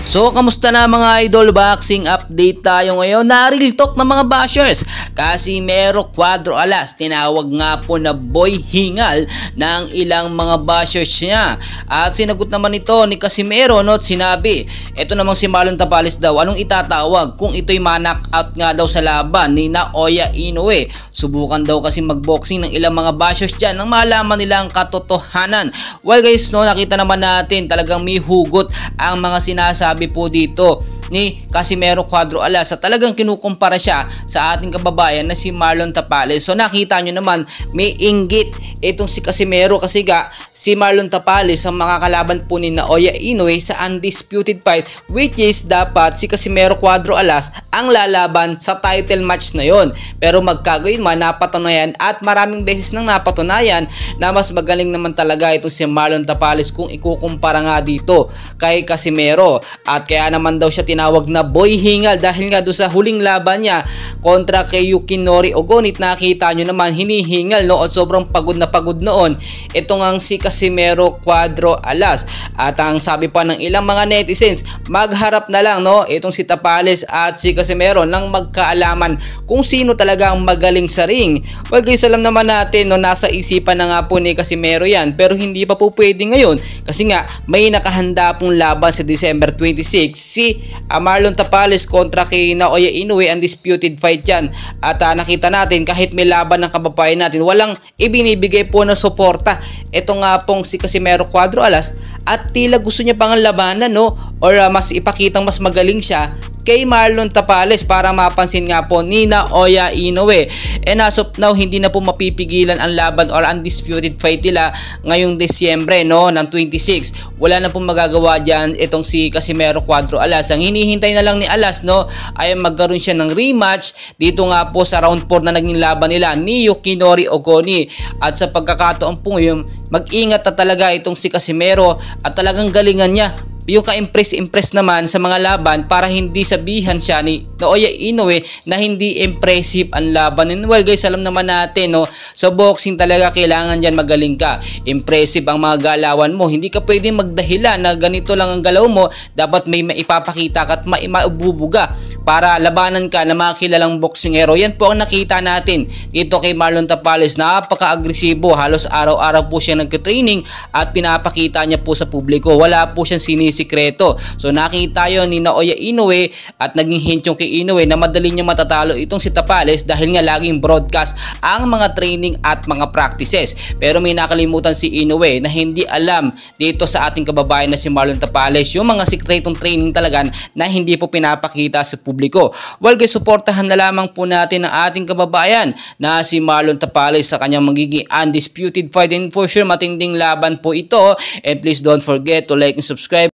So, kamusta na mga idol? Boxing update tayo ngayon na real talk ng mga bashers. Casimero Cuadro Alas, tinawag nga po na boy hingal ng ilang mga bashers niya. At sinagot naman ito ni Casimero, no, at sinabi, eto namang si Marlon Tapales daw, anong itatawag kung ito'y ma-knockout nga daw sa laban ni Naoya Inoue. Subukan daw kasi magboxing ng ilang mga bashers dyan nang malaman nila ang katotohanan. Well guys, no, nakita naman natin talagang may hugot ang mga sinasabi po dito ni Casimero Cuadro Alas at talagang kinukumpara siya sa ating kababayan na si Marlon Tapales. So nakita nyo naman may inggit itong si Casimero kasi nga si Marlon Tapales ang makakalaban po ni Naoya Inoue sa undisputed fight, which is dapat si Casimero Cuadro Alas ang lalaban sa title match na yon. Pero magkagayon man, napatunayan at maraming beses nang napatunayan na mas magaling naman talaga ito si Marlon Tapales kung ikukumpara nga dito kay Casimero. At kaya naman daw siya tinawag na boy hingal dahil nga doon sa huling laban niya kontra kay Yukinori Ogonit, nakita nyo naman hinihingal, no, at sobrang pagod na pagod noon ito ngang si Casimero Cuadro Alas. At ang sabi pa ng ilang mga netizens, magharap na lang, no, itong si Tapales at si Casimero nang magkaalaman kung sino talaga ang magaling sa ring. Well guys, alam naman natin, no, nasa isipan na nga po ni Casimero yan, pero hindi pa po pwede ngayon kasi nga may nakahanda pong laban sa December 26 si Marlon Tapales kontra kay Naoya Inoue, undisputed fight yan. At nakita natin kahit may laban ng kababayan natin, walang ibinibigay po na suporta ito nga pong si Casimero Cuadro Alas at tila gusto niya pang labanan, no, or mas ipakitang mas magaling siya kay Marlon Tapales para mapansin nga po ni Naoya Inoue. And as of now, hindi na po mapipigilan ang laban or undisputed fight nila ngayong Disyembre, no, ng 26. Wala na pong magagawa dyan itong si Casimero Cuadro Alas. Ang hinihintay na lang ni Alas, no, ay magkaroon siya ng rematch dito nga po sa round 4 na naging laban nila ni Yukinori Ogonit. At sa pagkakataon po ngayon, mag-ingat na talaga itong si Casimero at talagang galingan niya yung ka-impress naman sa mga laban para hindi sabihan siya ni Naoya Inoue na hindi impressive ang laban. And well guys, alam naman natin, no, sa boxing talaga kailangan dyan magaling ka. Impressive ang mga galawan mo. Hindi ka pwedeng magdahilan na ganito lang ang galaw mo. Dapat may maipapakita ka at maibubuga para labanan ka na mga kilalang boksingero. Yan po ang nakita natin dito kay Marlon Tapales. Napaka-agresibo. Halos araw-araw po siya nagka-training at pinapakita niya po sa publiko. Wala po siyang sikreto. So nakita yon ni Naoya Inoue at naging hint yung kay Inoue na madali niya matatalo itong si Tapales dahil nga laging broadcast ang mga training at mga practices. Pero may nakalimutan si Inoue na hindi alam dito sa ating kababayan na si Marlon Tapales yung mga sikretong training talaga na hindi po pinapakita sa publiko. Well guys, suportahan na lamang po natin ang ating kababayan na si Marlon Tapales sa kanyang magiging undisputed fight, and for sure matinding laban po ito. And please don't forget to like and subscribe.